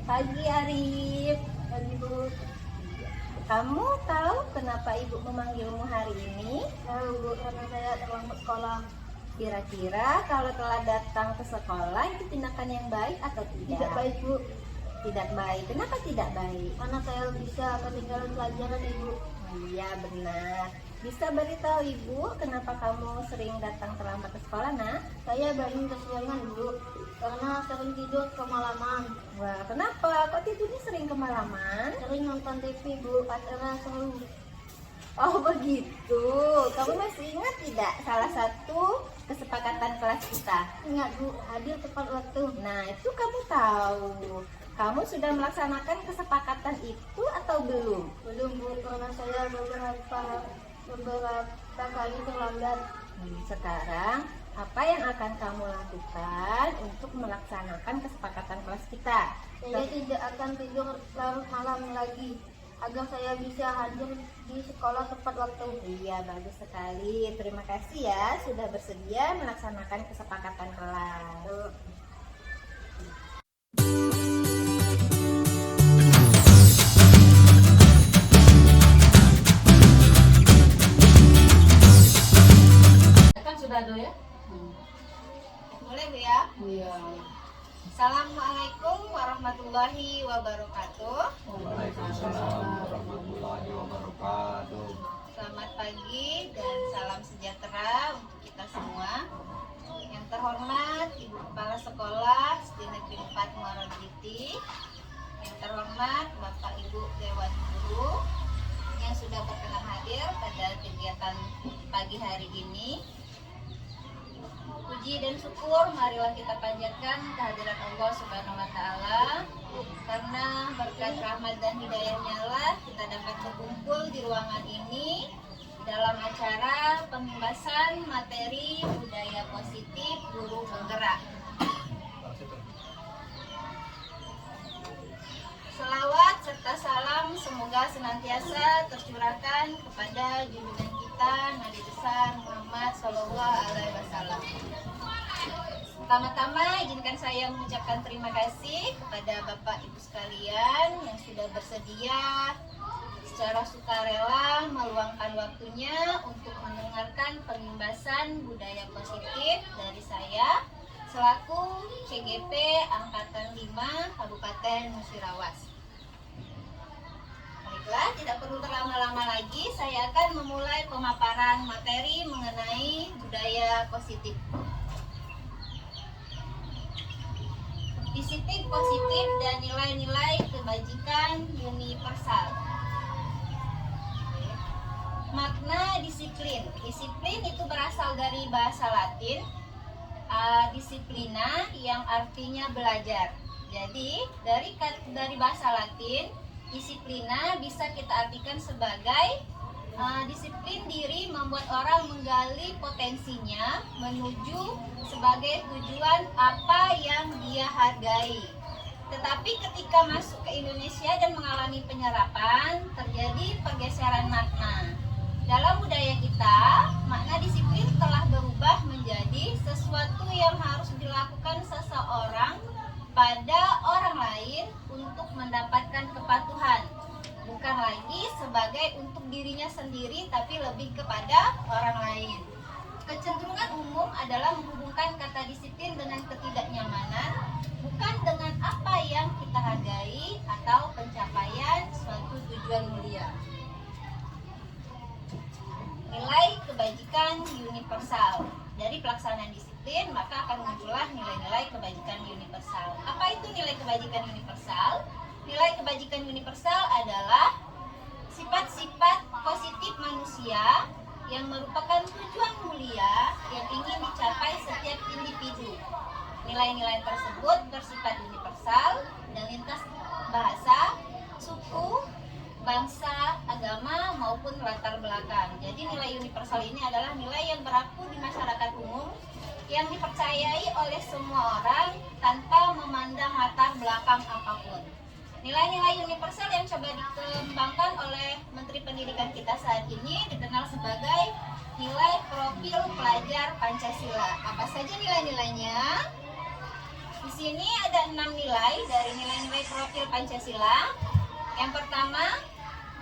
Pagi Arif. Pagi Bu. Kamu tahu kenapa Ibu memanggilmu hari ini? Tahu Bu, karena saya terlambat sekolah. Kira-kira kalau telah datang ke sekolah itu tindakan yang baik atau tidak? Tidak baik Bu, Tidak baik. Kenapa tidak baik? karena saya bisa ketinggalan pelajaran Ibu. Oh, iya benar. Bisa beritahu Ibu kenapa kamu sering datang terlambat ke sekolah, Nak? Saya bangun kesiangan Bu, karena sering tidur kemalaman. Wah, kenapa? Kok tidurnya sering kemalaman? Sering nonton TV Bu, acara seru. Oh begitu. Kamu masih ingat tidak salah satu kesepakatan kelas kita? Ingat Bu, hadir tepat waktu. Nah, itu kamu tahu. Kamu sudah melaksanakan kesepakatan itu atau belum? Belum Bu, karena saya beberapa kali terlambat. Sekarang, apa yang akan kamu lakukan untuk melaksanakan kesepakatan kelas kita? Saya tidak akan tidur larut malam lagi, agar saya bisa hadir di sekolah tepat waktu. Iya, bagus sekali. Terima kasih ya sudah bersedia melaksanakan kesepakatan kelas. Assalamualaikum warahmatullahi wabarakatuh. Waalaikumsalam warahmatullahi wabarakatuh. Selamat pagi dan salam sejahtera untuk kita semua. Yang terhormat Ibu Kepala Sekolah SD Negeri 4 Muara Beliti, yang terhormat Bapak Ibu Dewan Guru yang sudah berkenan hadir pada kegiatan pagi hari ini. Puji dan syukur marilah kita panjatkan kehadiran Allah Subhanahu wa taala, karena berkat rahmat dan hidayahnya lah kita dapat berkumpul di ruangan ini dalam acara pembahasan materi budaya positif guru penggerak. Selawat serta salam semoga senantiasa tercurahkan kepada junjungan kita Nabi besar Muhammad Shallallahu Alaihi Wasallam. Pertama-tama izinkan saya mengucapkan terima kasih kepada Bapak Ibu sekalian yang sudah bersedia secara sukarela meluangkan waktunya untuk mendengarkan pembahasan budaya positif dari saya selaku CGP Angkatan 5 Kabupaten Musirawas. Baiklah, tidak perlu terlama-lama lagi, saya akan memulai pemaparan materi mengenai budaya positif. Disiplin positif dan nilai-nilai kebajikan universal. Makna disiplin. Disiplin itu berasal dari bahasa Latin disiplina yang artinya belajar. Jadi dari bahasa Latin disiplina bisa kita artikan sebagai disiplin diri membuat orang menggali potensinya menuju sebagai tujuan apa yang dia hargai. Tetapi ketika masuk ke Indonesia dan mengalami penyerapan, terjadi pergeseran makna. Dalam budaya kita, makna disiplin telah berubah menjadi sesuatu yang harus dilakukan seseorang pada orang lain untuk mendapatkan kepatuhan. Bukan lagi sebagai untuk dirinya sendiri, tapi lebih kepada orang lain. Kecenderungan umum adalah menghubungkan kata disiplin dengan ketidaknyamanan, bukan dengan apa yang kita hargai atau pencapaian suatu tujuan mulia. Nilai kebajikan universal. Dari pelaksanaan disiplin, maka akan muncullah nilai-nilai kebajikan universal. Apa itu nilai kebajikan universal? Nilai kebajikan universal adalah sifat-sifat positif manusia yang merupakan tujuan mulia yang ingin dicapai setiap individu. Nilai-nilai tersebut bersifat universal dan lintas bahasa, suku, bangsa, agama maupun latar belakang. Jadi nilai universal ini adalah nilai yang berlaku di masyarakat umum yang dipercayai oleh semua orang tanpa memandang latar belakang apapun. Nilai-nilai universal yang coba dikembangkan oleh Menteri Pendidikan kita saat ini dikenal sebagai nilai profil pelajar Pancasila. Apa saja nilai-nilainya? Di sini ada 6 nilai dari nilai-nilai profil Pancasila. Yang pertama,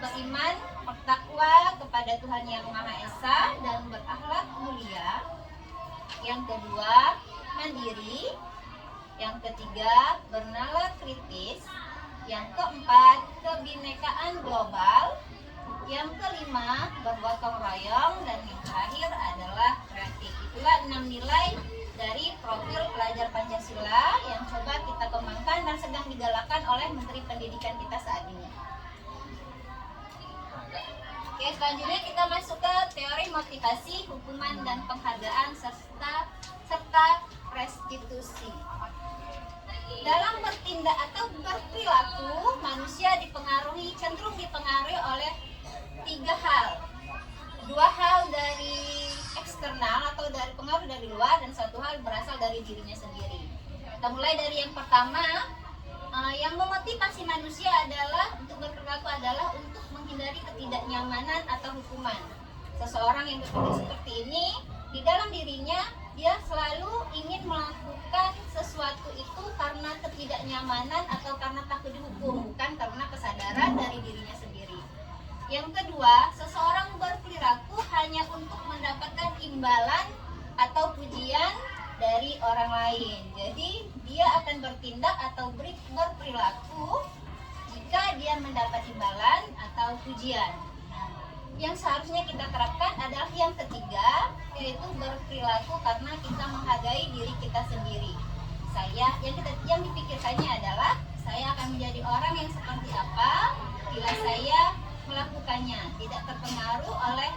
beriman, bertakwa kepada Tuhan Yang Maha Esa dan berakhlak mulia. Yang kedua, mandiri. Yang ketiga, bernalar kritis. Yang keempat, kebinekaan global. Yang kelima, bergotong royong. Dan yang terakhir adalah kreatif. Itulah 6 nilai dari profil pelajar Pancasila yang coba kita kembangkan dan sedang digalakkan oleh Menteri Pendidikan kita saat ini. Oke, selanjutnya kita masuk ke teori motivasi, hukuman dan penghargaan serta restitusi. Dalam bertindak atau berperilaku, manusia cenderung dipengaruhi oleh 3 hal. 2 hal dari eksternal atau dari pengaruh dari luar, dan 1 hal berasal dari dirinya sendiri. Kita mulai dari yang pertama, yang memotivasi manusia adalah untuk berperilaku adalah untuk menghindari ketidaknyamanan atau hukuman. Seseorang yang berperilaku seperti ini, di dalam dirinya dia selalu ingin melakukan sesuatu itu karena ketidaknyamanan atau karena takut dihukum, bukan karena kesadaran dari dirinya sendiri. Yang kedua, seseorang berperilaku hanya untuk mendapatkan imbalan atau pujian dari orang lain. Jadi dia akan bertindak atau berperilaku jika dia mendapat imbalan atau pujian. Nah, yang seharusnya kita terapkan adalah yang ketiga, yaitu berperilaku karena kita menghargai diri kita sendiri. Yang dipikirkannya adalah saya akan menjadi orang yang seperti apa bila saya melakukannya, tidak terpengaruh oleh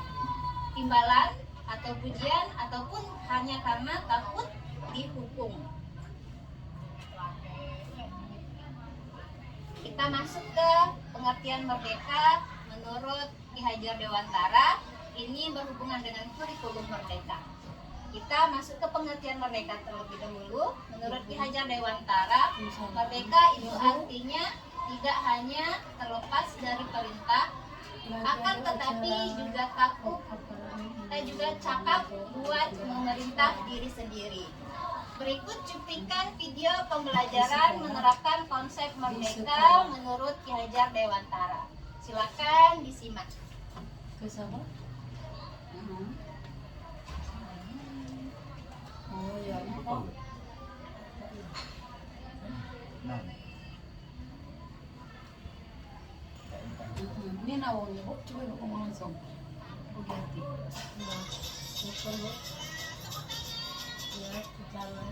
imbalan atau pujian ataupun hanya karena takut dihukum. Kita masuk ke pengertian merdeka menurut Ki Hajar Dewantara. Ini berhubungan dengan kurikulum merdeka. Kita masuk ke pengertian merdeka terlebih dahulu. Menurut Ki Hajar Dewantara, merdeka itu artinya tidak hanya terlepas dari perintah, akan tetapi juga cakap buat memerintah diri sendiri. Berikut cuplikan video pembelajaran menerapkan konsep merdeka menurut Ki Hajar Dewantara. Silakan disimak. Oh ya, apa? Ini nawangnya, Bu. Coba Bu ngomong langsung. Bu ganti. Ya, jalan.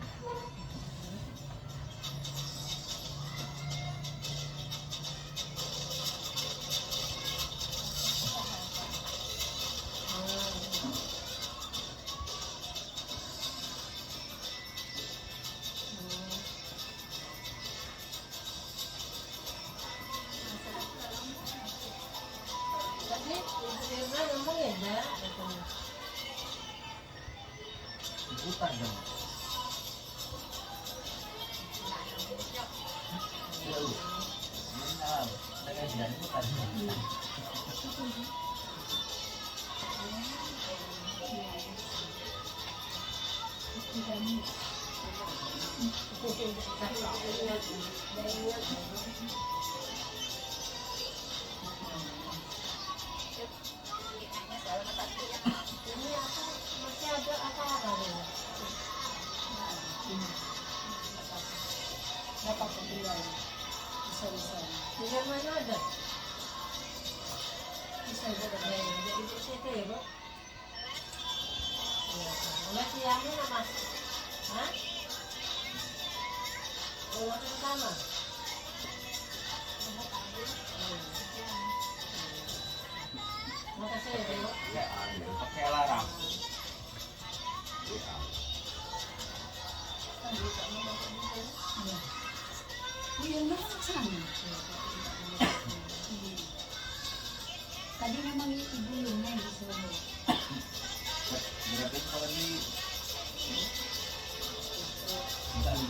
Bukan dong. Ya udah. Nah, dengan jalan bukan. Dapat pembelian. Bisa. Di mana ada? Bisa juga dari di situ ya, Bu. Ya, mulai siangnya nama. Hah? Oh, yang sama. Makasih ya, Bu. Ya, pakai larang. Ya. Iya, sama. Tadi memang ibu Yuna disuruh. Berapa kalau di enggak di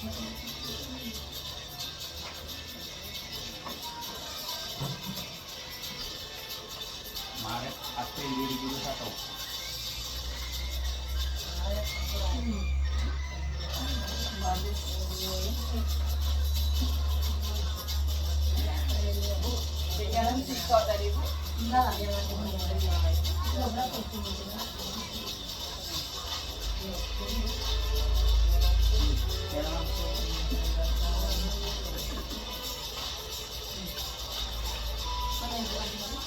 Maret April 2021. Bagus. Jalan sih kok tadi Bu. Enggak lah, jalan ini. Enggak berapa itu. Mana yang buat ini?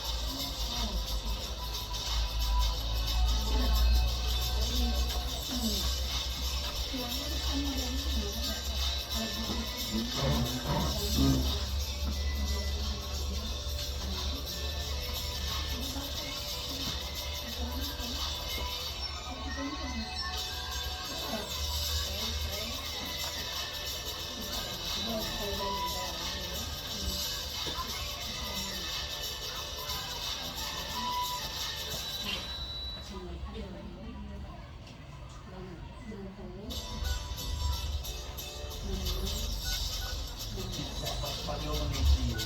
Pagi mengisi.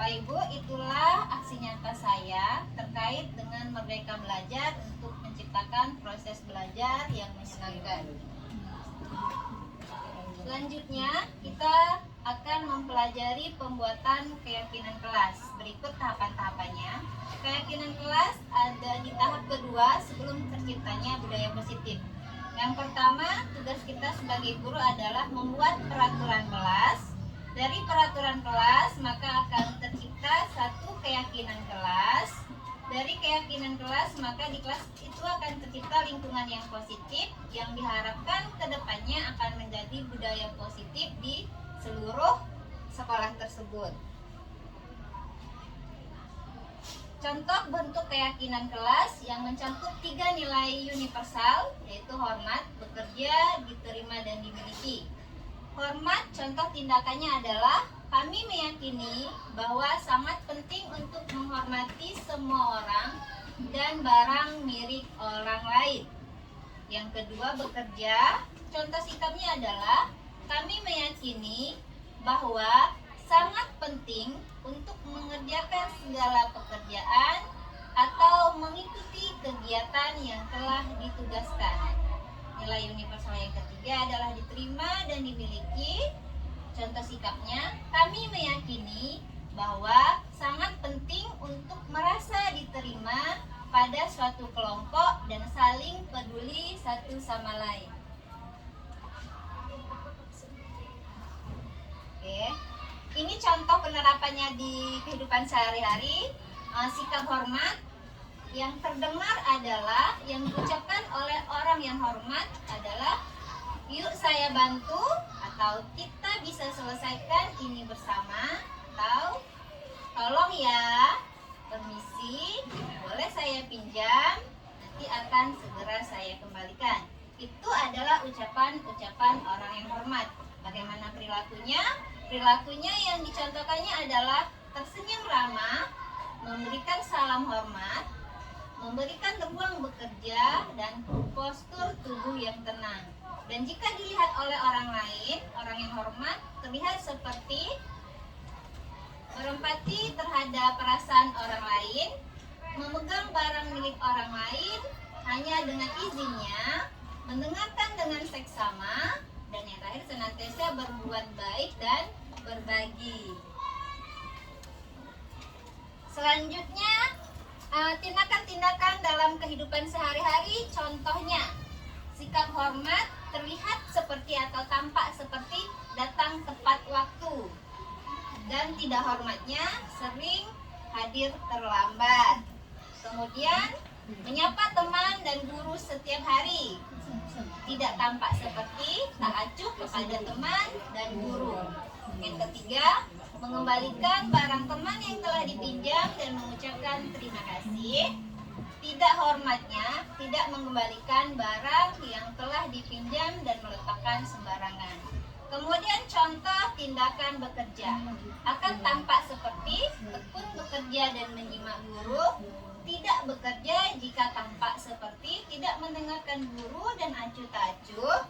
Bapak Ibu, itulah aksi nyata saya terkait dengan Merdeka Belajar untuk menciptakan proses belajar yang menyenangkan. Selanjutnya, kita akan mempelajari pembuatan keyakinan kelas. Berikut tahapan-tahapannya. Keyakinan kelas ada di tahap kedua sebelum terciptanya budaya positif. Yang pertama, tugas kita sebagai guru adalah membuat peraturan kelas. Dari peraturan kelas, maka akan tercipta satu keyakinan kelas. Dari keyakinan kelas, maka di kelas itu akan tercipta lingkungan yang positif yang diharapkan kedepannya akan menjadi budaya positif di seluruh sekolah tersebut. Contoh bentuk keyakinan kelas yang mencakup 3 nilai universal, yaitu hormat, bekerja, diterima, dan dimiliki. Hormat, contoh tindakannya adalah kami meyakini bahwa sangat penting untuk menghormati semua orang dan barang milik orang lain. Yang kedua, bekerja. Contoh sikapnya adalah kami meyakini bahwa sangat penting untuk mengerjakan segala pekerjaan atau mengikuti kegiatan yang telah ditugaskan. Nilai universal yang ketiga adalah diterima dan dimiliki. Contoh sikapnya, kami meyakini bahwa sangat penting untuk merasa diterima pada suatu kelompok dan saling peduli satu sama lain. Oke, ini contoh penerapannya di kehidupan sehari-hari. Sikap hormat yang terdengar adalah, yang diucapkan oleh orang yang hormat adalah, yuk saya bantu, atau kita bisa selesaikan ini bersama, atau tolong ya, permisi, boleh saya pinjam, nanti akan segera saya kembalikan. Itu adalah ucapan-ucapan orang yang hormat. Bagaimana perilakunya? Perilakunya yang dicontohkannya adalah tersenyum ramah, memberikan salam hormat, memberikan ruang bekerja, dan postur tubuh yang tenang. Dan jika dilihat oleh orang lain, orang yang hormat terlihat seperti berempati terhadap perasaan orang lain, memegang barang milik orang lain hanya dengan izinnya, mendengarkan dengan seksama, dan yang terakhir senantiasa berbuat baik dan berbagi. Selanjutnya, tindakan-tindakan dalam kehidupan sehari-hari. Contohnya, sikap hormat terlihat seperti atau tampak seperti datang tepat waktu, dan tidak hormatnya sering hadir terlambat. Kemudian, menyapa teman dan guru setiap hari, tidak tampak seperti tak acuh kepada teman dan guru. Yang ketiga, mengembalikan barang teman yang telah dipinjam dan mengucapkan terima kasih. Tidak hormatnya, tidak mengembalikan barang yang telah dipinjam dan meletakkan sembarangan. Kemudian contoh tindakan bekerja akan tampak seperti tekun bekerja dan menyimak guru, tidak bekerja jika tampak seperti tidak mendengarkan guru dan acuh tak acuh.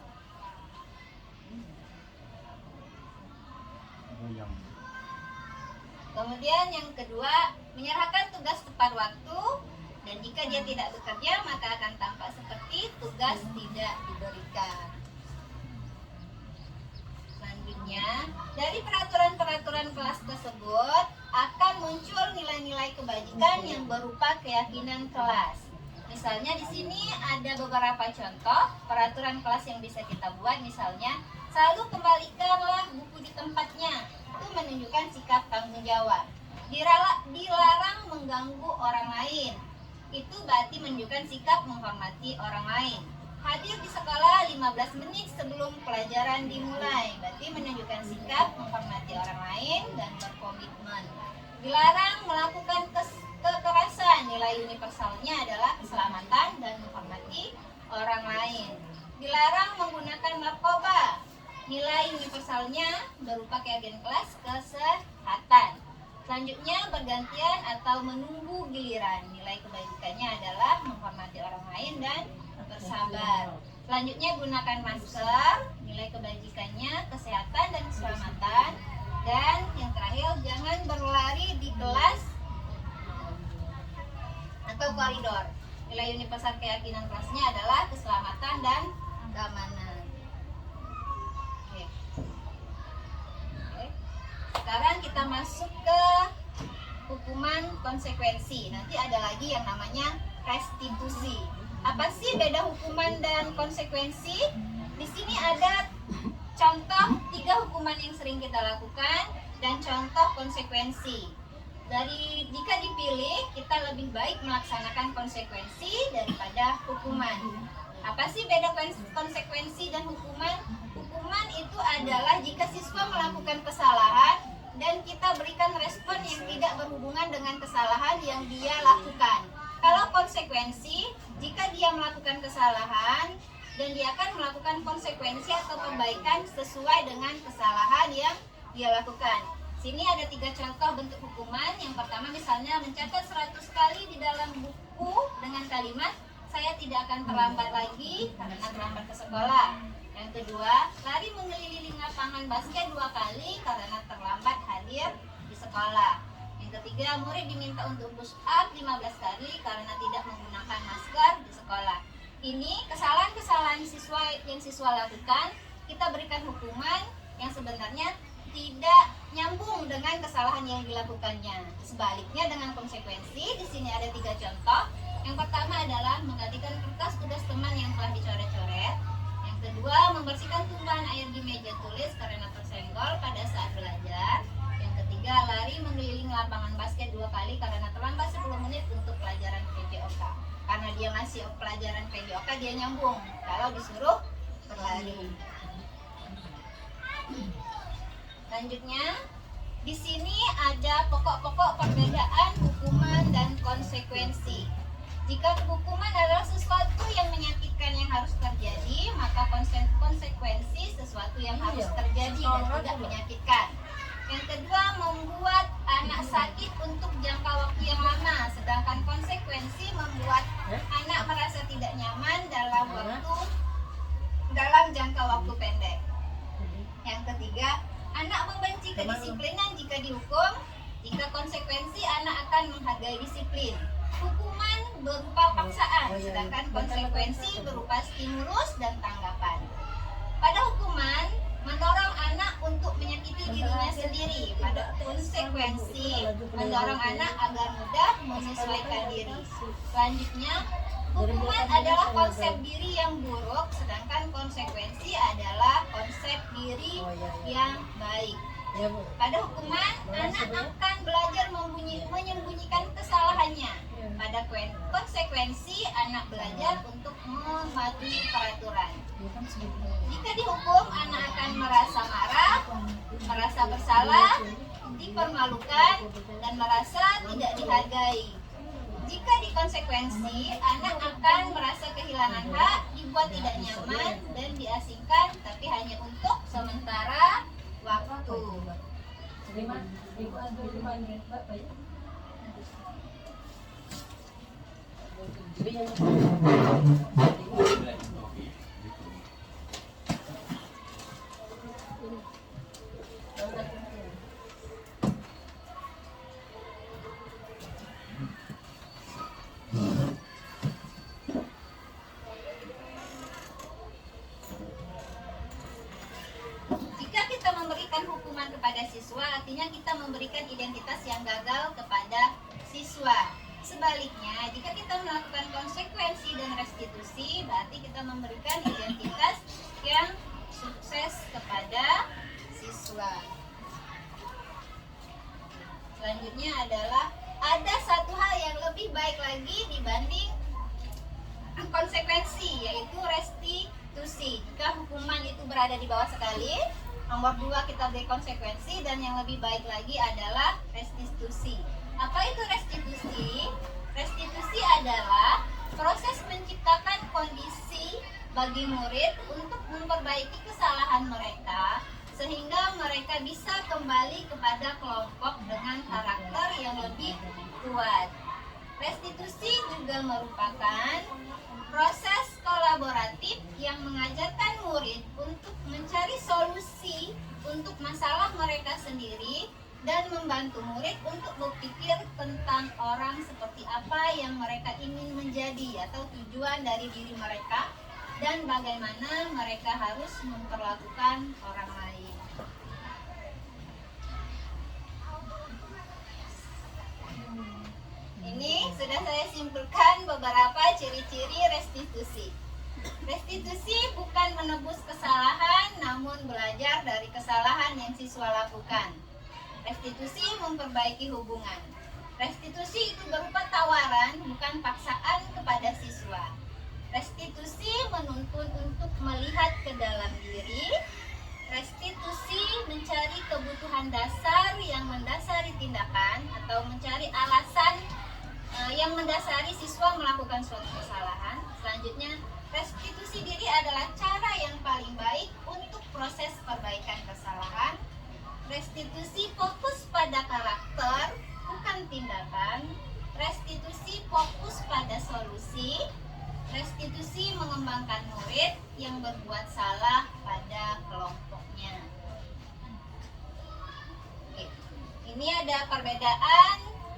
Kemudian yang kedua, menyerahkan tugas tepat waktu, dan jika dia tidak bekerja maka akan tampak seperti tugas tidak diberikan. Selanjutnya, dari peraturan-peraturan kelas tersebut akan muncul nilai-nilai kebajikan yang berupa keyakinan kelas. Misalnya di sini ada beberapa contoh peraturan kelas yang bisa kita buat. Misalnya, selalu kembalikanlah buku di tempatnya. Itu menunjukkan sikap tanggung jawab. Dilarang mengganggu orang lain. Itu berarti menunjukkan sikap menghormati orang lain. Hadir di sekolah 15 menit sebelum pelajaran dimulai, berarti menunjukkan sikap menghormati orang lain dan berkomitmen. Dilarang melakukan kekerasan, nilai universalnya adalah keselamatan dan menghormati orang lain. Dilarang menggunakan narkoba, nilai universalnya berupa keyakinan kelas, kesehatan. Selanjutnya, bergantian atau menunggu giliran, nilai kebajikannya adalah menghormati orang lain dan bersabar. Selanjutnya, gunakan masker, nilai kebajikannya kesehatan dan keselamatan. Dan yang terakhir, jangan berlari di kelas atau koridor, nilai universal keyakinan kelasnya adalah keselamatan dan keamanan. Oke. Sekarang kita masuk ke hukuman konsekuensi. Nanti ada lagi yang namanya restitusi. Apa sih beda hukuman dan konsekuensi? Di sini ada contoh 3 hukuman yang sering kita lakukan dan contoh konsekuensi. Jika dipilih, kita lebih baik melaksanakan konsekuensi daripada hukuman. Apa sih beda konsekuensi dan hukuman? Hukuman itu adalah jika siswa melakukan kesalahan dan kita berikan respon yang tidak berhubungan dengan kesalahan yang dia lakukan. Kalau konsekuensi, jika dia melakukan kesalahan dan dia akan melakukan konsekuensi atau perbaikan sesuai dengan kesalahan yang dia lakukan. Sini ada 3 contoh bentuk hukuman. Yang pertama misalnya mencatat 100 kali di dalam buku buku dengan kalimat saya tidak akan terlambat lagi karena terlambat ke sekolah. Yang kedua, lari mengelilingi lapangan basket 2 kali karena terlambat hadir di sekolah. Yang ketiga, murid diminta untuk push up 15 kali karena tidak menggunakan masker di sekolah. Ini kesalahan-kesalahan yang siswa lakukan, kita berikan hukuman yang sebenarnya tidak nyambung dengan kesalahan yang dilakukannya. Sebaliknya dengan konsekuensi, di sini ada 3 contoh. Yang pertama adalah menggantikan kertas tugas teman yang telah dicoret-coret. Yang kedua, membersihkan tumpahan air di meja tulis karena tersenggol pada saat belajar. Yang ketiga, lari mengelilingi lapangan basket 2 kali karena terlambat 10 menit untuk pelajaran PJOK. Karena dia masih pelajaran PJOK, dia nyambung kalau disuruh berlari. Selanjutnya, di sini ada pokok-pokok perbedaan hukuman dan konsekuensi. Jika hukuman adalah sesuatu yang menyakitkan yang harus terjadi, maka konsekuensi sesuatu yang harus terjadi dan tidak menyakitkan. Yang kedua, membuat anak sakit untuk jangka waktu yang lama, sedangkan konsekuensi membuat anak merasa tidak nyaman dalam jangka waktu pendek. Yang ketiga, anak membenci kedisiplinan jika dihukum. Jika konsekuensi, anak akan menghargai disiplin. Hukuman berupa paksaan, sedangkan konsekuensi berupa stimulus dan tanggapan. Pada hukuman, mendorong anak untuk menyakiti dirinya sendiri. Pada konsekuensi, mendorong anak agar mudah menyesuaikan diri. Selanjutnya, hukuman adalah konsep diri yang buruk, sedangkan konsekuensi adalah konsep diri yang baik. Pada hukuman, anak akan belajar menyembunyikan kesalahannya. Pada konsekuensi, anak belajar untuk mematuhi peraturan. Jika dihukum, anak akan merasa marah, merasa bersalah, dipermalukan, dan merasa tidak dihargai. Jika dikonsekuensi, anak akan merasa kehilangan hak, dibuat tidak nyaman, dan diasingkan, tapi hanya untuk sementara waktu. Jika kita memberikan hukuman kepada siswa, artinya kita memberikan identitas yang gagal kepada siswa. Sebaliknya, jika kita melakukan konsekuensi dan restitusi, berarti kita memberikan identitas yang sukses kepada siswa. Selanjutnya adalah ada satu hal yang lebih baik lagi dibanding konsekuensi, yaitu restitusi. Jika hukuman itu berada di bawah sekali, nomor 2 kita beri konsekuensi, dan yang lebih baik lagi adalah restitusi. Apa itu restitusi? Restitusi adalah proses menciptakan kondisi bagi murid untuk memperbaiki kesalahan mereka sehingga mereka bisa kembali kepada kelompok dengan karakter yang lebih kuat. Restitusi juga merupakan proses kolaboratif yang mengajarkan murid untuk mencari solusi untuk masalah mereka sendiri dan membantu murid untuk berpikir tentang orang seperti apa yang mereka ingin menjadi atau tujuan dari diri mereka dan bagaimana mereka harus memperlakukan orang lain. Ini sudah saya simpulkan beberapa ciri-ciri restitusi. Restitusi bukan menebus kesalahan, namun belajar dari kesalahan yang siswa lakukan. Restitusi memperbaiki hubungan. Restitusi itu berupa tawaran, bukan paksaan kepada siswa. Restitusi menuntun untuk melihat ke dalam diri. Restitusi mencari kebutuhan dasar yang mendasari tindakan atau mencari alasan yang mendasari siswa melakukan suatu kesalahan. Selanjutnya, restitusi diri adalah cara yang paling baik untuk proses perbaikan kesalahan. Restitusi fokus pada karakter, bukan tindakan. Restitusi fokus pada solusi. Restitusi mengembangkan murid yang berbuat salah pada kelompoknya. Oke. Ini ada perbedaan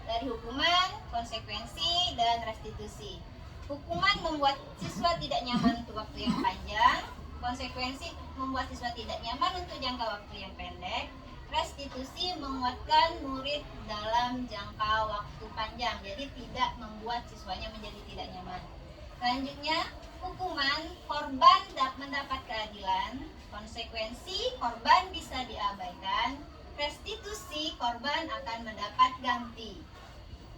dari hukuman, konsekuensi, dan restitusi. Hukuman membuat siswa tidak nyaman untuk waktu yang panjang. Konsekuensi membuat siswa tidak nyaman untuk jangka waktu yang pendek. Restitusi menguatkan murid dalam jangka waktu panjang, jadi tidak membuat siswanya menjadi tidak nyaman. Selanjutnya, hukuman, korban mendapat keadilan. Konsekuensi, korban bisa diabaikan. Restitusi, korban akan mendapat ganti.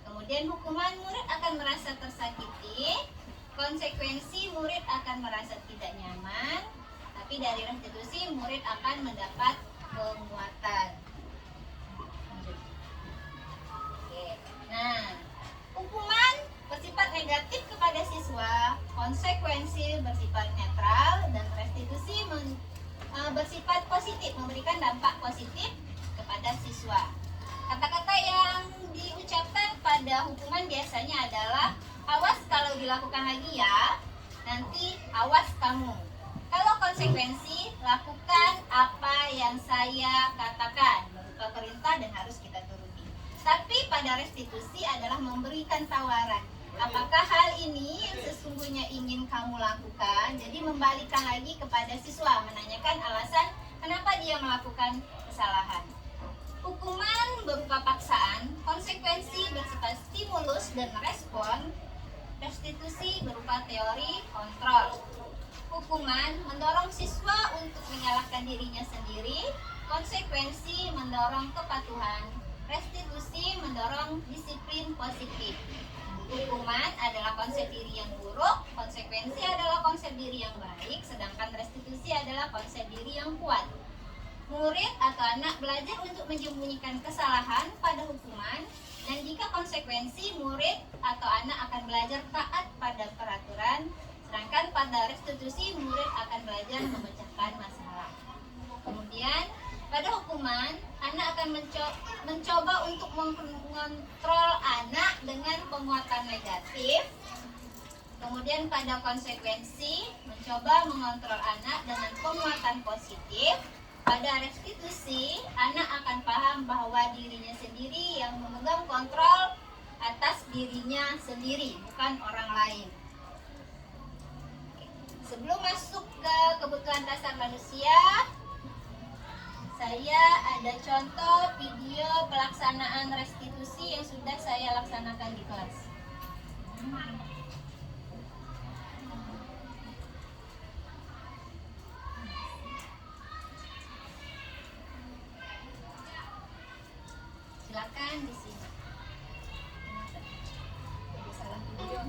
Kemudian hukuman, murid akan merasa tersakiti. Konsekuensi, murid akan merasa tidak nyaman. Tapi dari restitusi, murid akan mendapat penguatan. Oke. Nah, hukuman bersifat negatif kepada siswa, konsekuensi bersifat netral, dan restitusi bersifat positif, memberikan dampak positif kepada siswa. Kata-kata yang diucapkan pada hukuman biasanya adalah awas kalau dilakukan lagi ya, nanti awas kamu. Kalau konsekuensi, lakukan apa yang saya katakan, berupa perintah dan harus kita turuti. Tapi pada restitusi adalah memberikan tawaran. Apakah hal ini yang sesungguhnya ingin kamu lakukan? Jadi membalikkan lagi kepada siswa, menanyakan alasan kenapa dia melakukan kesalahan. Hukuman berupa paksaan, konsekuensi bersifat stimulus dan respon, restitusi berupa teori kontrol. Hukuman mendorong siswa untuk menyalahkan dirinya sendiri, konsekuensi mendorong kepatuhan, restitusi mendorong disiplin positif. Hukuman adalah konsep diri yang buruk, konsekuensi adalah konsep diri yang baik, sedangkan restitusi adalah konsep diri yang kuat. Murid atau anak belajar untuk menyembunyikan kesalahan pada hukuman, dan jika konsekuensi, murid atau anak akan belajar taat pada peraturan, sedangkan pada restitusi, murid akan belajar memecahkan masalah. Kemudian, pada hukuman, anak akan mencoba untuk mengontrol anak dengan penguatan negatif. Kemudian pada konsekuensi, mencoba mengontrol anak dengan penguatan positif. Pada restitusi, anak akan paham bahwa dirinya sendiri yang memegang kontrol atas dirinya sendiri, bukan orang lain. Sebelum masuk ke kebutuhan dasar manusia, saya ada contoh video pelaksanaan restitusi yang sudah saya laksanakan di kelas. Silakan di sini. Jadi salah video.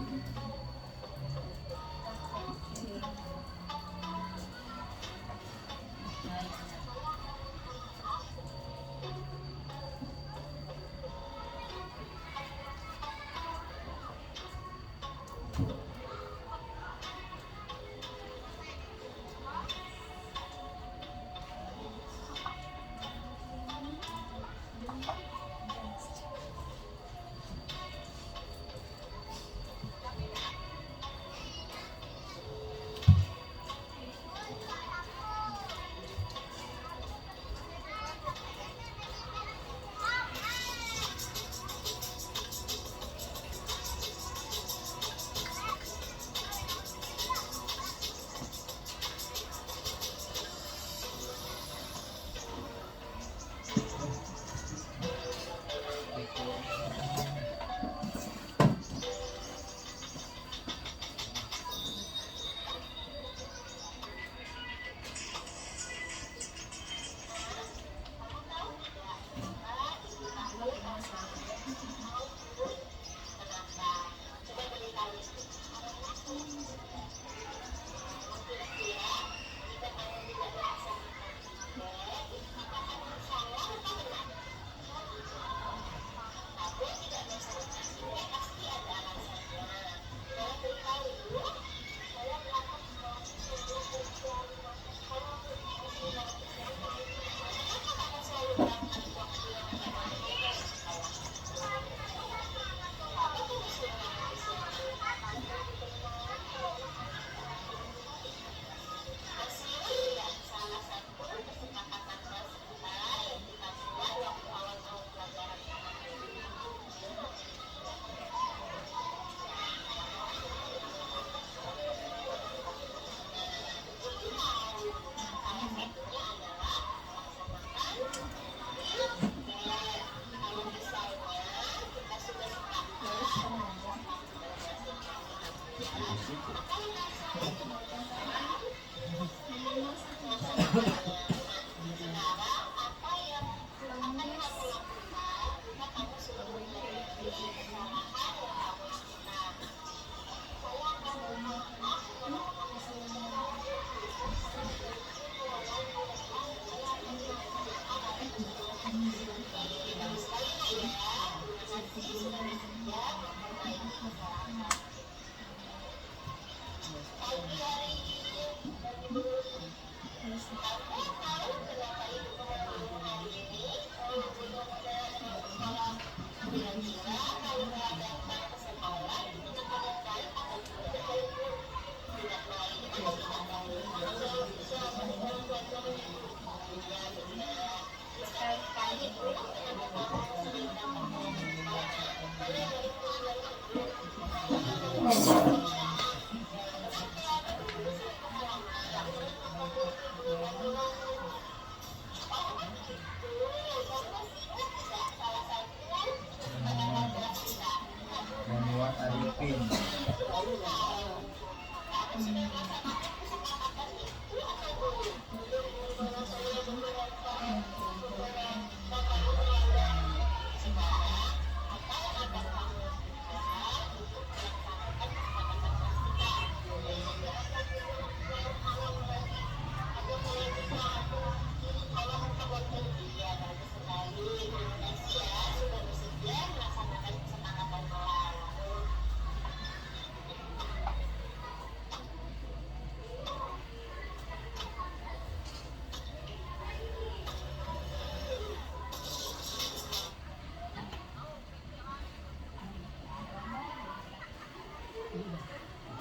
Berkali-kali. Memuat Arifin.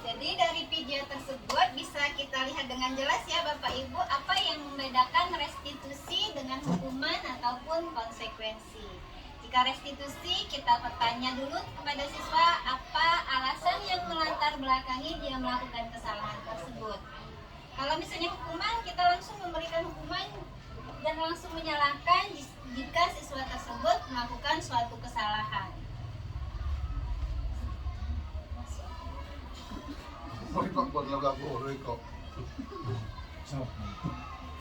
Jadi dari video tersebut bisa kita lihat dengan jelas ya Bapak Ibu apa yang membedakan restitusi dengan hukuman ataupun konsekuensi. Jika restitusi kita bertanya dulu kepada siswa apa alasan yang melatar belakangi dia melakukan kesalahan tersebut. Kalau misalnya hukuman kita langsung memberikan hukuman dan langsung menyalahkan jika siswa tersebut melakukan suatu kesalahan.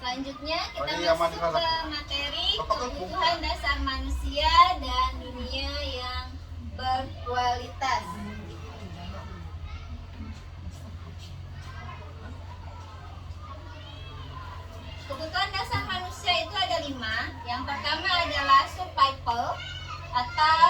Selanjutnya kita masuk ke materi kebutuhan dasar manusia dan dunia yang berkualitas. Kebutuhan dasar manusia itu ada 5. Yang pertama adalah survival atau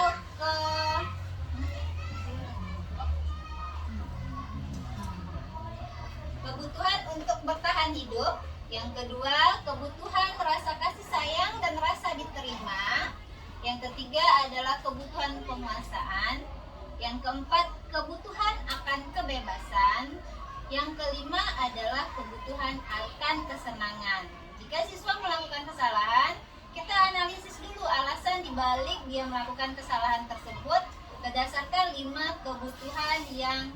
kebutuhan untuk bertahan hidup. Yang kedua, kebutuhan rasa kasih sayang dan rasa diterima. Yang ketiga adalah kebutuhan penguasaan. Yang keempat, kebutuhan akan kebebasan. Yang kelima adalah kebutuhan akan kesenangan. Jika siswa melakukan kesalahan, kita analisis dulu alasan dibalik dia melakukan kesalahan tersebut berdasarkan 5 kebutuhan yang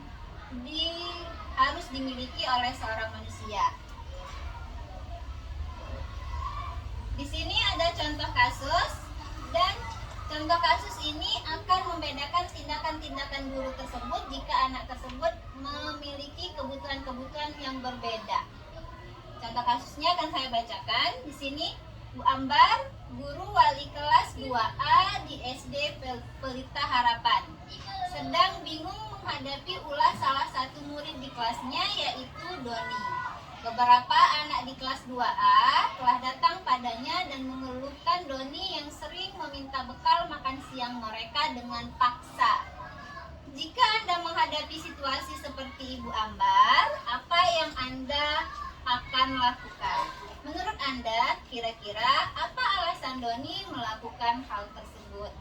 harus dimiliki oleh seorang manusia. Di sini ada contoh kasus dan contoh kasus ini akan membedakan tindakan-tindakan guru tersebut jika anak tersebut memiliki kebutuhan-kebutuhan yang berbeda. Contoh kasusnya akan saya bacakan. Di sini Bu Ambar, guru wali kelas 2A di SD Pelita Harapan, sedang bingung menghadapi ulah salah satu murid di kelasnya yaitu Doni. Beberapa anak di kelas 2A telah datang padanya dan mengeluhkan Doni yang sering meminta bekal makan siang mereka dengan paksa. Jika Anda menghadapi situasi seperti Ibu Ambar, apa yang Anda akan lakukan? Menurut Anda, kira-kira apa alasan Doni melakukan hal tersebut?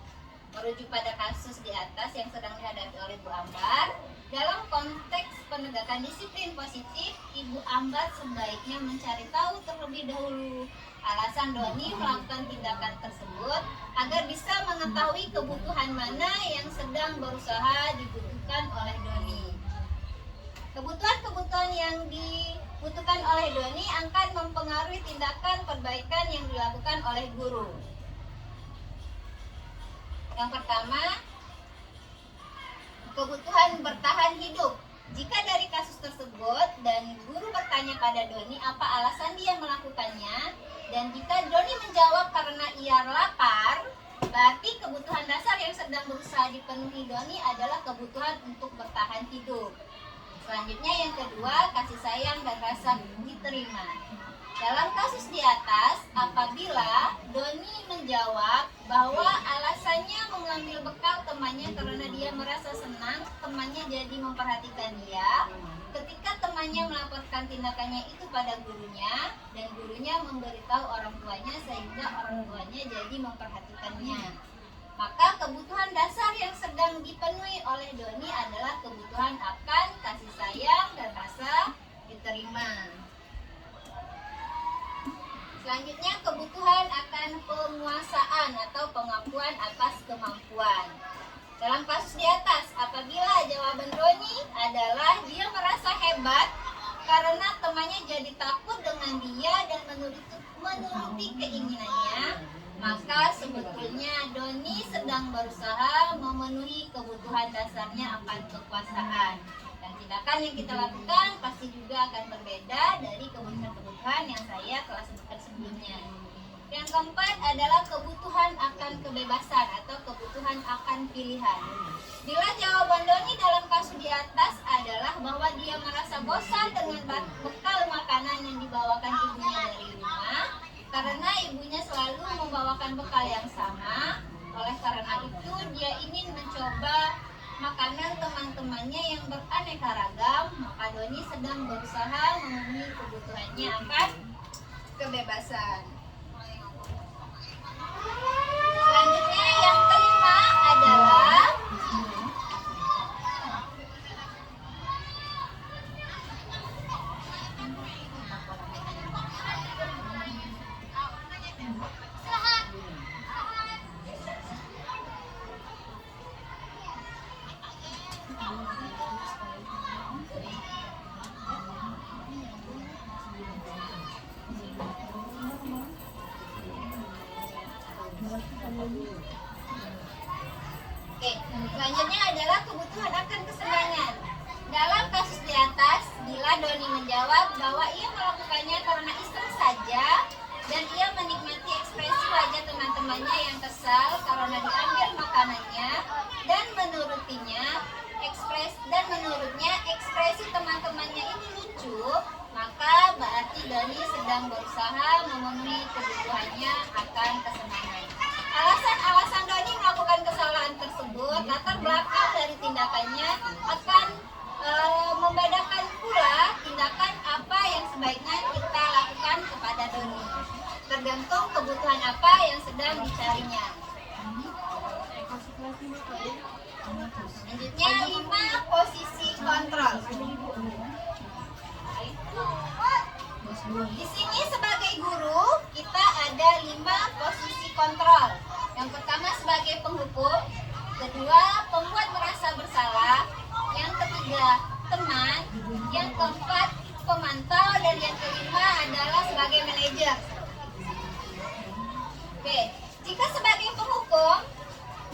Merujuk pada kasus di atas yang sedang dihadapi oleh Bu Ambar, dalam konteks penegakan disiplin positif, Ibu Ambar sebaiknya mencari tahu terlebih dahulu alasan Doni melakukan tindakan tersebut agar bisa mengetahui kebutuhan mana yang sedang berusaha dibutuhkan oleh Doni. Kebutuhan-kebutuhan yang dibutuhkan oleh Doni akan mempengaruhi tindakan perbaikan yang dilakukan oleh guru. Yang pertama, kebutuhan bertahan hidup. Jika dari kasus tersebut dan guru bertanya pada Doni apa alasan dia melakukannya, dan jika Doni menjawab karena ia lapar, berarti kebutuhan dasar yang sedang berusaha dipenuhi Doni adalah kebutuhan untuk bertahan hidup. Selanjutnya yang kedua, kasih sayang dan rasa diterima. Dalam kasus di atas, apabila Doni menjawab bahwa alasannya mengambil bekal temannya karena dia merasa senang temannya jadi memperhatikan dia, ketika temannya melaporkan tindakannya itu pada gurunya dan gurunya memberitahu orang tuanya sehingga orang tuanya jadi memperhatikannya, maka kebutuhan dasar yang sedang dipenuhi oleh Doni adalah kebutuhan akan kasih sayang dan rasa diterima. Selanjutnya, kebutuhan akan penguasaan atau pengakuan atas kemampuan. Dalam kasus di atas, apabila jawaban Doni adalah dia merasa hebat karena temannya jadi takut dengan dia dan menuruti keinginannya, maka sebetulnya Doni sedang berusaha memenuhi kebutuhan dasarnya akan kekuasaan. Dan tindakan yang kita lakukan pasti juga akan berbeda dari kebutuhan-kebutuhan yang saya telah sebutkan sebelumnya. Yang keempat adalah kebutuhan akan kebebasan atau kebutuhan akan pilihan. Bila jawaban Doni dalam kasus di atas adalah bahwa dia merasa bosan dengan bekal makanan yang dibawakan ibunya dari rumah, karena ibunya selalu membawakan bekal yang sama, oleh karena itu dia ingin mencoba makanan teman-temannya yang beraneka ragam, maka Doni sedang berusaha memenuhi kebutuhannya akan kebebasan. Selanjutnya yang kelima adalah selanjutnya adalah kebutuhan akan kesenangan. Dalam kasus di atas, bila Doni menjawab bahwa ia melakukannya karena iseng saja dan ia menikmati ekspresi wajah teman-temannya yang kesal karena diambil makanannya dan menurutnya ekspresi teman-temannya ini lucu, maka berarti Doni sedang berusaha memenuhi kebutuhannya akan kesenangan. Alasan-alasan Doni melakukan kesalahan tersebut, latar belakang dari tindakannya akan membedakan pula tindakan apa yang sebaiknya kita lakukan kepada Doni, tergantung kebutuhan apa yang sedang dicarinya. Selanjutnya 5 posisi kontrol. Di sini sebagai guru kita ada 5 posisi kontrol. Yang pertama sebagai penghukum, kedua pembuat merasa bersalah, yang ketiga teman, yang keempat pemantau, dan yang kelima adalah sebagai manajer. Oke, jika sebagai penghukum,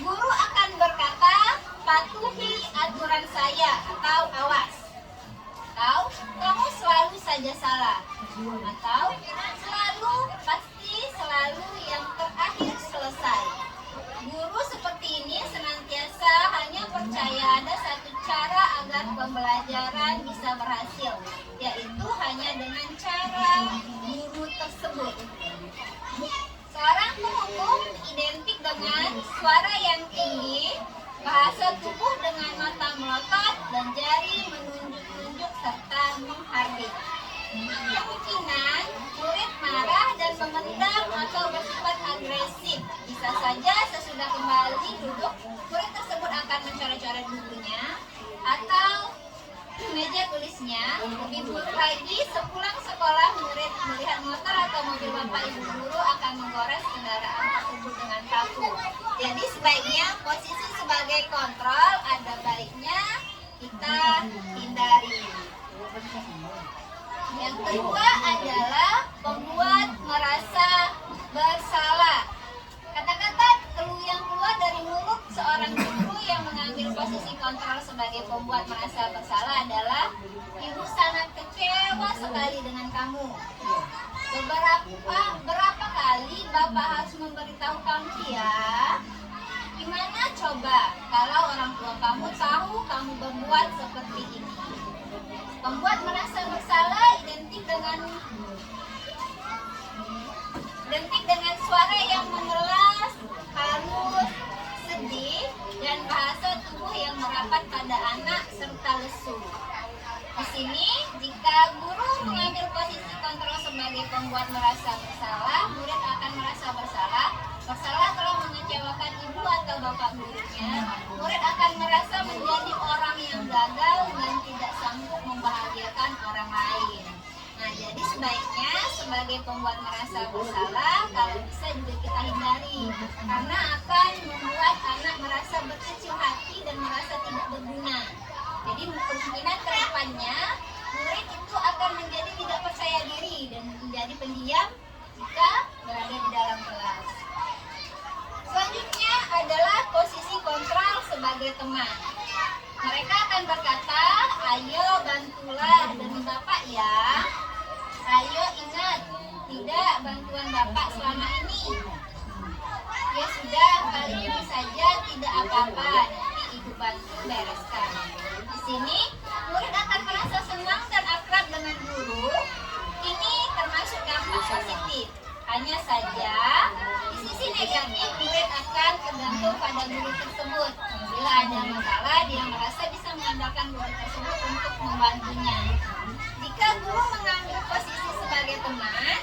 guru akan berkata patuhi aturan saya atau awas, atau kamu selalu saja salah, atau selalu yang terakhir selesai. Guru seperti ini senantiasa hanya percaya ada satu cara agar pembelajaran bisa berhasil, yaitu hanya dengan cara guru tersebut. Seorang penghukum identik dengan suara yang tinggi, bahasa tubuh dengan mata melotot dan jari menunjuk-nunjuk serta menghardik. Kemungkinan murid marah dan memendam atau bersifat agresif. Bisa saja sesudah kembali duduk, murid tersebut akan mencoret-coret bukunya atau meja tulisnya. Lebih buruk lagi, sepulang sekolah murid melihat motor atau mobil bapak ibu guru akan menggores kendaraan tersebut dengan paku. Jadi sebaiknya posisi sebagai kontrol ada baiknya kita hindari. Yang kedua adalah pembuat merasa bersalah. Kata-kata yang keluar dari mulut seorang guru yang mengambil posisi kontrol sebagai pembuat merasa bersalah adalah, ibu sangat kecewa sekali dengan kamu. Berapa kali bapak harus memberitahu kamu ya? Gimana coba kalau orang tua kamu tahu kamu berbuat seperti ini? Pembuat merasa bersalah identik dengan suara yang mengeras, halus, sedih, dan bahasa tubuh yang merapat pada anak serta lesu. Di sini, jika guru mengambil posisi kontrol sebagai pembuat merasa bersalah, murid akan merasa bersalah telah mengecewakan ibu atau bapak gurunya. Murid akan merasa menjadi orang yang gagal dan tidak sanggup membahagiakan orang lain. Nah, jadi sebaiknya sebagai pembuat merasa bersalah, kalau bisa juga kita hindari, karena akan membuat anak merasa berkecil hati dan merasa tidak berguna. Jadi kemungkinan kedepannya murid itu akan menjadi tidak percaya diri dan menjadi pendiam jika berada di dalam kelas. Selanjutnya adalah posisi kontrol sebagai teman. Mereka akan berkata, ayo bantulah demi Bapak ya. Ayo ingat, tidak bantuan Bapak selama ini. Ya sudah, kali ini saja tidak apa-apa, nanti Ibu bantu bereskan. Di sini, murid akan merasa senang dan akrab dengan guru. Ini termasuk dampak positif. Hanya saja, di sisi negatif, murid akan tergantung pada guru tersebut. Bila ada masalah, dia merasa bisa mengandalkan guru tersebut untuk membantunya. Jika guru mengambil posisi sebagai teman,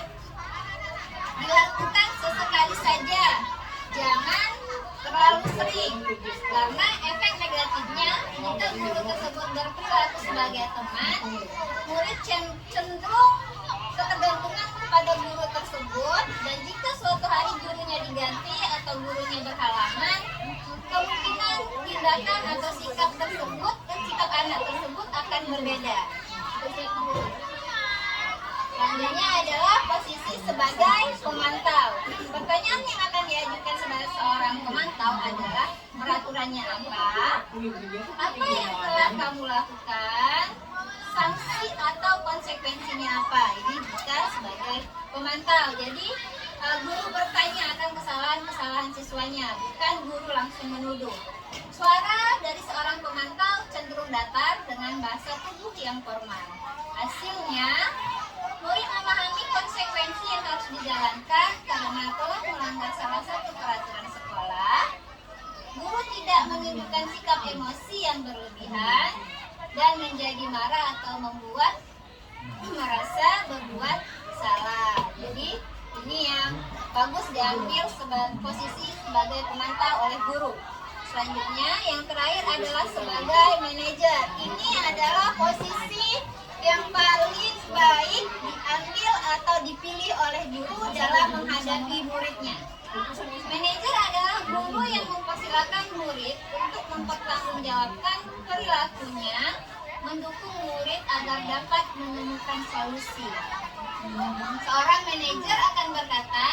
dilakukan sesekali saja. Jangan terlalu sering, karena efek negatifnya jika guru tersebut berperilaku sebagai teman, murid cenderung ketergantungan kepada guru tersebut, dan jika suatu hari gurunya diganti atau gurunya berhalangan, kemungkinan tindakan atau sikap tersebut dan sikap anak tersebut akan berbeda. Selanjutnya adalah posisi sebagai pemantau. Pertanyaan yang akan diajukan sebagai seorang pemantau adalah peraturannya apa? Apa yang telah kamu lakukan? Sanksi atau konsekuensinya apa? Ini jika sebagai pemantau. Jadi guru bertanya akan kesalahan-kesalahan siswanya, bukan guru langsung menuduh. Suara dari seorang pemantau cenderung datar dengan bahasa tubuh yang formal. Hasilnya, murid memahami konsekuensi yang harus dijalankan karena telah melanggar salah satu peraturan sekolah. Guru tidak menunjukkan sikap emosi yang berlebihan dan menjadi marah atau membuat merasa berbuat salah. Jadi ini yang bagus diambil sebagai posisi sebagai pemantau oleh guru. Selanjutnya yang terakhir adalah sebagai manajer. Ini adalah posisi yang paling baik diambil atau dipilih oleh guru dalam menghadapi muridnya. Manajer adalah guru yang mempersilakan murid untuk mempertanggungjawabkan perilakunya, mendukung murid agar dapat menemukan solusi. Seorang manajer akan berkata,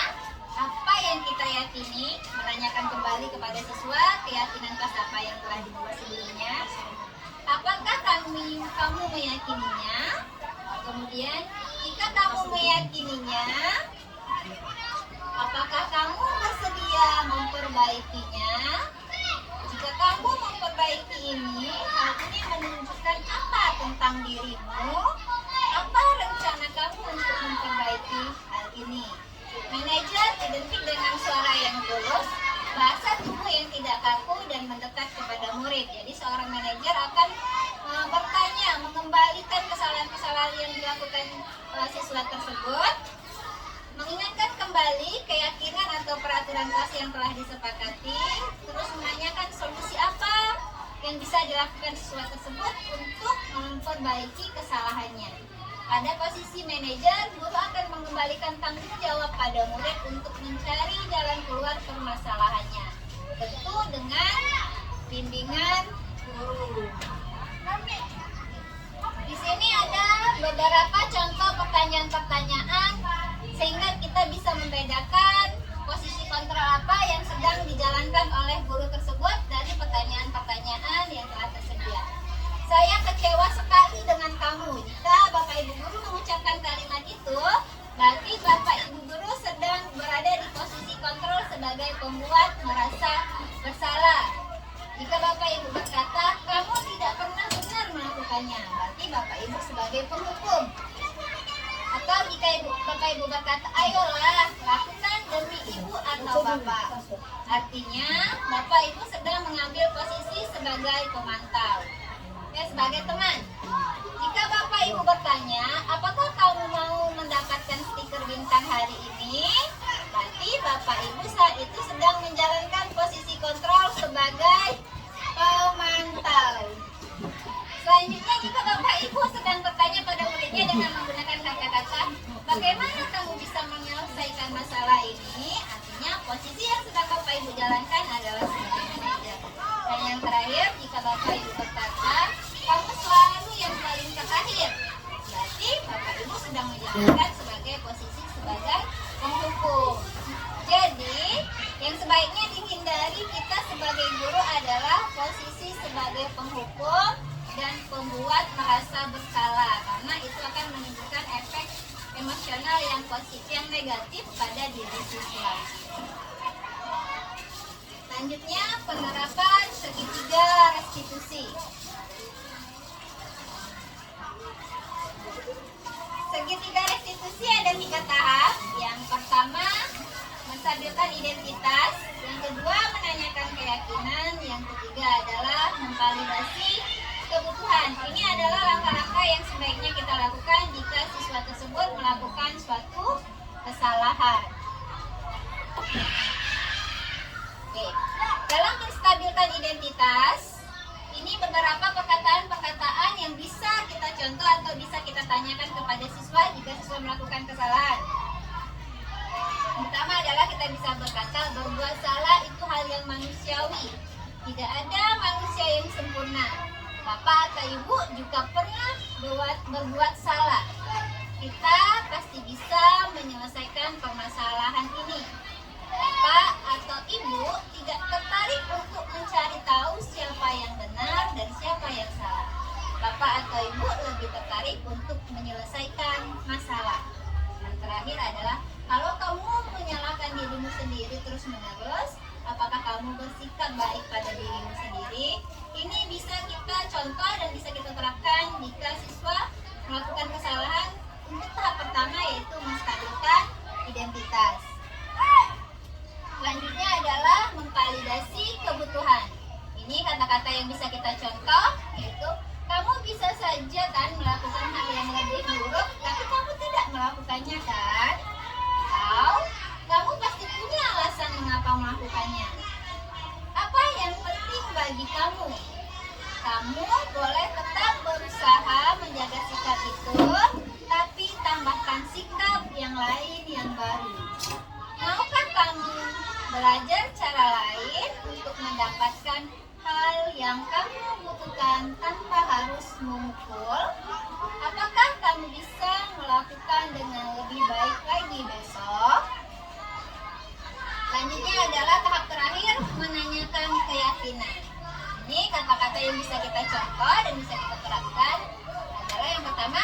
apa yang kita yakini, menanyakan kembali kepada siswa keyakinan kelas apa yang telah dibuat sebelumnya. Apakah kamu meyakininya? Kemudian, jika kamu meyakininya, apakah kamu bersedia memperbaikinya? Jika kamu memperbaiki ini, hal ini menunjukkan apa tentang dirimu? Apa rencana kamu untuk memperbaiki hal ini? Manajer identik dengan suara yang tulus, bahasa tubuh yang tidak kaku dan mendekat kepada murid. Jadi seorang manajer akan bertanya, mengembalikan kesalahan-kesalahan yang dilakukan siswa tersebut, mengingatkan kembali keyakinan atau peraturan kelas yang telah disepakati, terus menanyakan solusi apa yang bisa dilakukan siswa tersebut untuk memperbaiki kesalahannya. Pada posisi manajer, guru akan mengembalikan tanggung jawab pada murid untuk mencari jalan keluar permasalahannya, tentu dengan bimbingan guru. Di sini ada beberapa contoh pertanyaan-pertanyaan sehingga kita bisa membedakan posisi kontrol apa yang sedang dijalankan oleh guru tersebut dari pertanyaan-pertanyaan yang telah tersedia. Saya kecewa sekali dengan kamu. Jika Bapak Ibu Guru mengucapkan kalimat itu, berarti Bapak Ibu Guru sedang berada di posisi kontrol sebagai pembuat merasa bersalah. Jika Bapak Ibu berkata, kamu tidak pernah benar melakukannya, berarti Bapak Ibu sebagai penghukum. Atau jika Bapak Ibu berkata, ayolah, lakukan demi Ibu atau Bapak. Artinya, Bapak Ibu sedang mengambil posisi sebagai pemantau. Sebagai teman. Jika Bapak Ibu bertanya, apakah kamu mau mendapatkan stiker bintang hari ini? Berarti Bapak Ibu saat itu sedang menjalankan posisi kontrol sebagai pemantau. Selanjutnya, jika Bapak Ibu sedang bertanya pada muridnya dengan menggunakan kata-kata, bagaimana kamu Ibu jalankan adalah sebagai manajer. Dan yang terakhir, jika Bapak Ibu berkata, kamu selalu yang paling terakhir, berarti Bapak Ibu sedang menjalankan sebagai posisi sebagai penghukum. Jadi, yang sebaiknya dihindari kita sebagai guru adalah posisi sebagai penghukum dan pembuat merasa bersalah, karena itu akan menimbulkan efek emosional yang positif, yang negatif pada diri siswa. Selanjutnya, penerapan segitiga restitusi. Segitiga restitusi ada 3 tahap. Yang pertama, menstabilkan identitas. Yang kedua, menanyakan keyakinan. Yang ketiga adalah memvalidasi kebutuhan. Ini adalah langkah-langkah yang sebaiknya kita lakukan jika siswa tersebut melakukan suatu kesalahan. Oke. Dalam menstabilkan identitas, ini beberapa perkataan-perkataan yang bisa kita contoh atau bisa kita tanyakan kepada siswa jika siswa melakukan kesalahan. Pertama adalah kita bisa berkata, berbuat salah itu hal yang manusiawi. Tidak ada manusia yang sempurna. Bapak atau Ibu juga pernah berbuat salah. Kita pasti bisa menyelesaikan permasalahan ini. Bapak atau Ibu tidak tertarik untuk mencari tahu siapa yang benar dan siapa yang salah. Bapak atau Ibu lebih tertarik untuk menyelesaikan masalah. Yang terakhir adalah, kalau kamu menyalahkan dirimu sendiri terus-menerus, apakah kamu bersikap baik pada dirimu sendiri? Ini bisa kita contoh dan bisa kita terapkan jika siswa melakukan kesalahan untuk tahap pertama, yaitu menstabilkan identitas. Selanjutnya adalah memvalidasi kebutuhan. Ini kata-kata yang bisa kita contoh, yaitu kamu bisa saja kan melakukan hal yang lebih buruk, tapi kamu tidak melakukannya kan? Atau kamu pasti punya alasan mengapa melakukannya. Apa yang penting bagi kamu? Kamu boleh tetap berusaha menjaga sikap itu, tapi tambahkan sikap yang lain yang baru. Maukah kamu belajar cara lain untuk mendapatkan hal yang kamu butuhkan tanpa harus memukul? Apakah kamu bisa melakukan dengan lebih baik lagi besok? Selanjutnya adalah tahap terakhir, menanyakan keyakinan. Ini kata-kata yang bisa kita contoh dan bisa kita terapkan adalah yang pertama,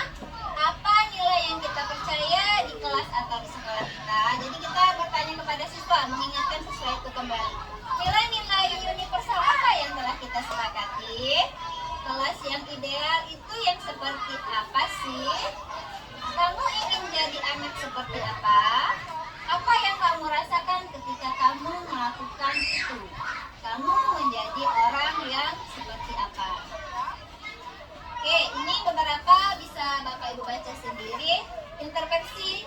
apa nilai yang kita percaya di kelas atau di sekolah kita. Jadi kita bertanya kepada siswa, mengingatkan siswa itu kembali. Nilai-nilai universal apa yang telah kita sepakati? Kelas yang ideal itu yang seperti apa sih? Kamu ingin jadi anak seperti apa? Apa yang kamu rasakan ketika kamu melakukan itu? Kamu menjadi orang yang seperti apa? Oke, ini beberapa bisa Bapak Ibu baca sendiri. Intervensi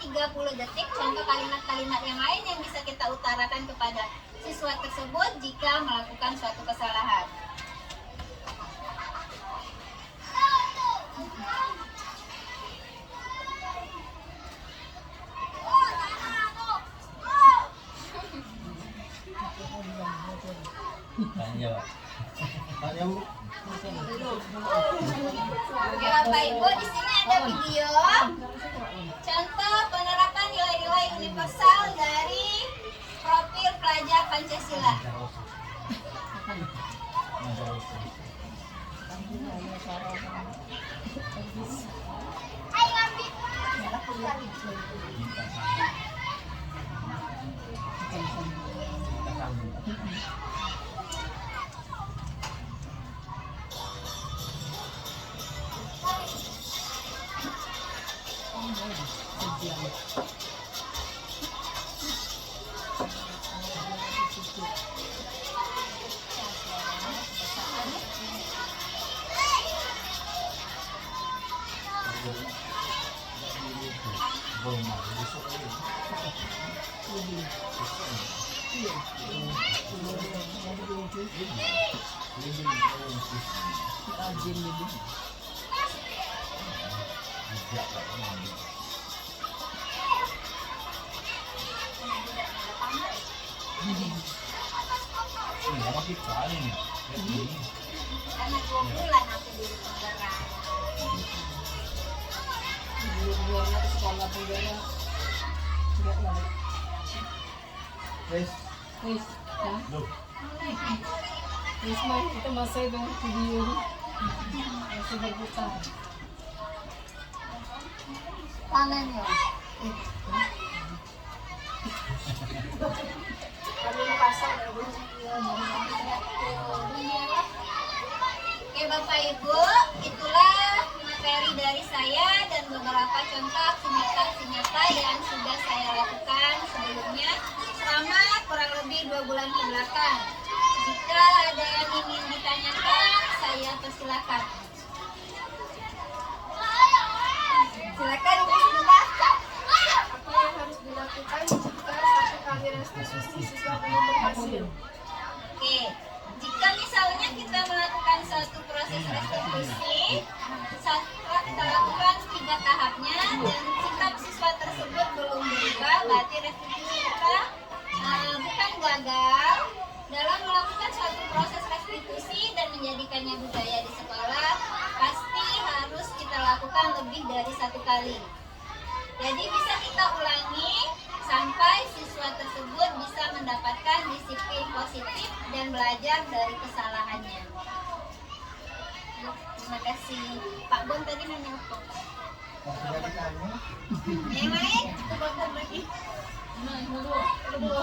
30 detik, contoh kalimat-kalimat yang lain yang bisa kita utarakan kepada siswa tersebut jika melakukan suatu kesalahan. Tanya, Pak. Tanya, Bu. Oke Bapak Ibu, di sini ada video contoh penerapan nilai-nilai universal dari profil pelajar Pancasila. sakit kali nih. Ini. Karena 2 bulan aku dulu penggerak. Dua-duanya ke sekolah penjara. Enggak balik. Wes. Wis, ya. Duh. Wis mah kita masih dong video ini. Masih berputar. Panen ya. Kami pasang ya, Bu. Oke Bapak Ibu, itulah materi dari saya dan beberapa contoh aksi nyata yang sudah saya lakukan sebelumnya selama kurang lebih 2 bulan ke belakang. Jika ada yang ingin ditanyakan, saya persilakan. Silakan Ibu sebentar. Apa yang harus dilakukan jika satu kali restitusi siswa belum berhasil? Oke, jika misalnya kita melakukan satu proses restitusi, setelah kita lakukan 3 tahapnya dan sikap siswa tersebut belum berubah, berarti restitusi kita bukan gagal dalam melakukan suatu proses restitusi dan menjadikannya budaya di sekolah. Pasti harus kita lakukan lebih dari 1 kali. Jadi bisa kita ulangi sampai siswa tersebut bisa mendapatkan disiplin positif dan belajar dari kesalahannya. Terima kasih. Pak Bon tadi nanya apa? Sudah ditanya. Yang lain? Coba lagi. Nah, itu dulu.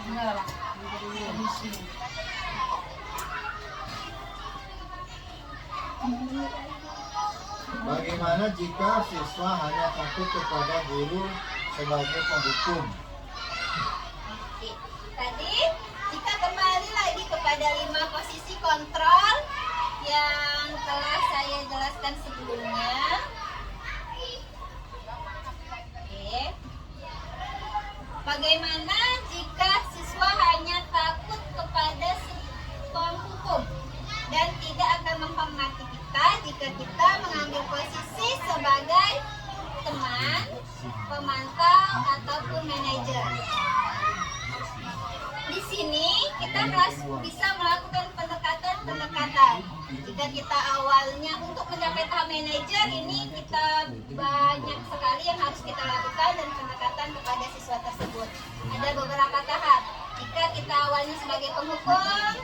Enggak lah. Habis. Bagaimana jika siswa hanya takut kepada guru sebagai penghukum? Oke. Tadi kita kembali lagi kepada 5 posisi kontrol yang telah saya jelaskan sebelumnya. Oke. Bagaimana jika siswa hanya takut kepada penghukum dan tidak akan menghormati kita jika kita mengambil posisi sebagai teman, pemantau, ataupun manajer. Di sini kita bisa melakukan pendekatan. Jika kita awalnya untuk mencapai tahap manajer ini kita banyak sekali yang harus kita lakukan dan pendekatan kepada siswa tersebut. Ada beberapa tahap. Jika kita awalnya sebagai penghukum,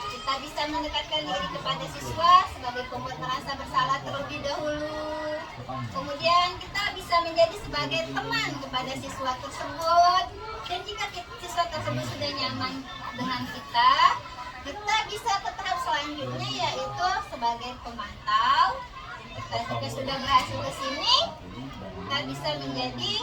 kita bisa mendekatkan diri kepada siswa sebagai pembuat merasa bersalah terlebih dahulu. Kemudian kita bisa menjadi sebagai teman kepada siswa tersebut. Dan jika siswa tersebut sudah nyaman dengan kita bisa ke tahap selanjutnya yaitu sebagai pemantau. Kita jika sudah berhasil ke sini, kita bisa menjadi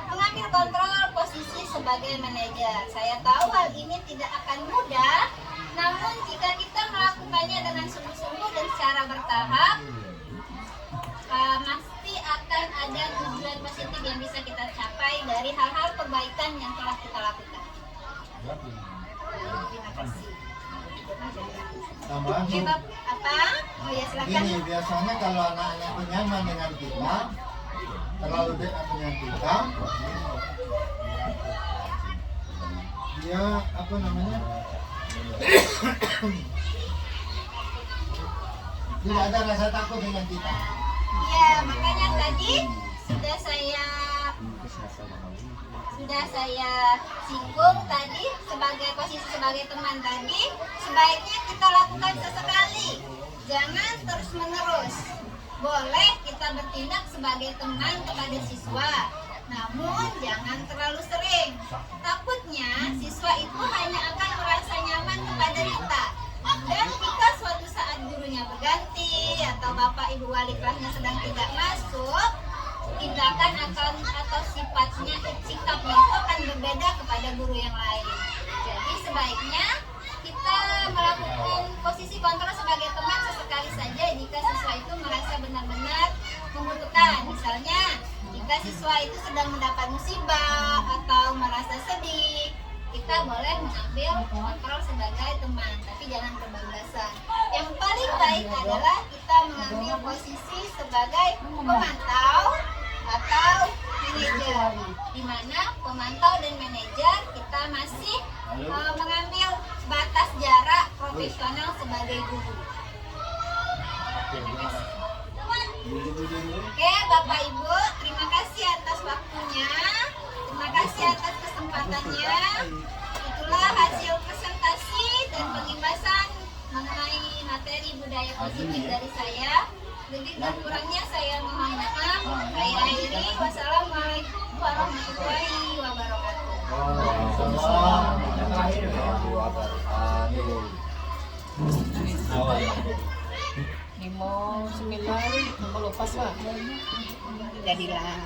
mengambil kontrol posisi sebagai manajer. Saya tahu hal ini tidak akan mudah, namun jika kita melakukannya dengan sungguh-sungguh dan secara bertahap, pasti akan ada tujuan positif yang bisa kita capai dari hal-hal perbaikan yang telah kita lakukan. Terima kasih. Tambahan Oke, Bu. Bapak, apa? Oh ya, silakan. Gini, biasanya kalau anak-anak itu nyaman dengan kita, terlalu dekat dengan kita, dia apa namanya? Tidak ada rasa takut dengan kita. Iya, makanya tadi sudah saya singgung tadi sebagai posisi sebagai teman tadi, sebaiknya kita lakukan sesekali, jangan terus menerus. Boleh kita bertindak sebagai teman kepada siswa, namun jangan terlalu sering. Takutnya siswa itu hanya akan merasa nyaman kepada kita. Dan jika suatu saat gurunya berganti atau bapak ibu wali kelasnya sedang tidak masuk, tindakan atau sikapnya itu akan berbeda kepada guru yang lain. Jadi sebaiknya kita melakukan posisi kontrol sebagai teman sesekali saja jika siswa itu merasa benar-benar membutuhkan. Misalnya jika siswa itu sedang mendapat musibah atau merasa sedih, kita boleh mengambil kontrol sebagai teman, tapi jangan kebablasan. Yang paling baik adalah kita mengambil posisi sebagai pemantau atau manajer, di mana pemantau dan manajer kita masih mengambil batas jarak profesional sebagai guru. Oke, Bapak Ibu, terima kasih atas waktunya. Terima kasih atas kesempatannya. Itulah hasil presentasi dan pengibasan mengenai materi budaya positif dari saya. Lebih dan kurangnya saya mohon maaf. Saya akhiri. Wassalamualaikum warahmatullahi wabarakatuh. Mau 9, mau lepas lah. Jadilah.